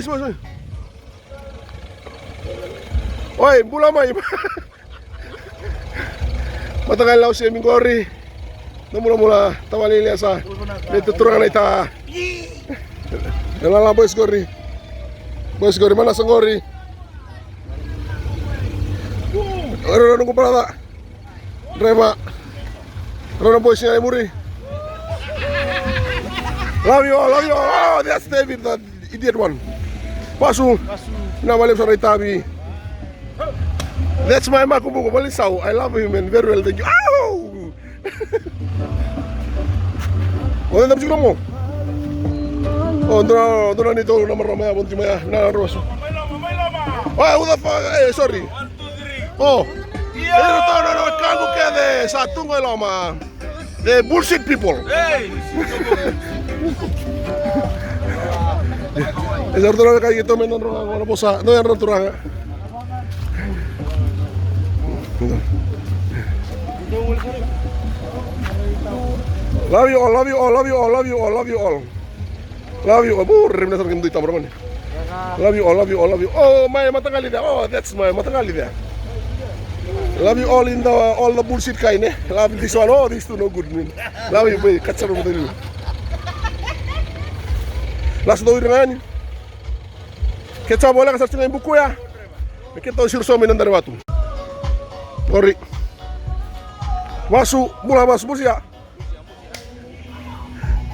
Semua. Oi, pula mai. Matagal lao si Mingori. Mula-mula tawalili sa dito turangan ita. Nalala boys gori. Boys gori mana sang gori? Ano ko pala ta? Rema. Ano boys niya muri? Love you all. Oh, that's David, that idiot one. Pasu. Na malim sa Tabi. That's my makubuko. Balisaw. I love him and very well. Thank you. Ow! Oh, nanti juga mo. Oh, doon nito nomor maya bunti maya na roso. Oh, who the fuck? Sorry. 1, 2, 3. Oh. No, kago kede satu ko lama. The bullshit people. Hey. Esar turang kayak gitu menon orang posa. No yang turang. Love you all. Love you all. Burr, na sarkin duit tamar man. Love you all. Oh, my matagali dia. Oh, that's my matagali dia. Love you all in all the bullshit kind eh. Love this one. Oh, this two no good man. Love you boy. Katsar mo dulu. Last do dengan. Kita boleh kasar tinggal buku ya. Kita usir suami dan dari batu. Ori. Masuk ya.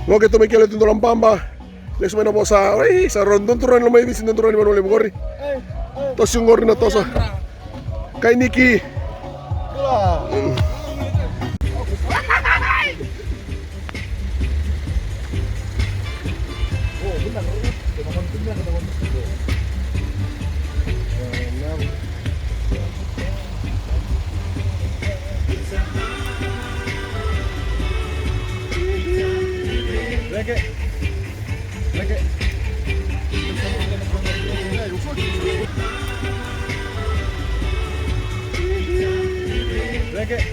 Lo que tú me quieres tu pamba. Les menos posa. Ay, sa rondon turun lo may bisin turun ni manole gori. Tos yung gori na tosa. Kay Nikki. Lagi.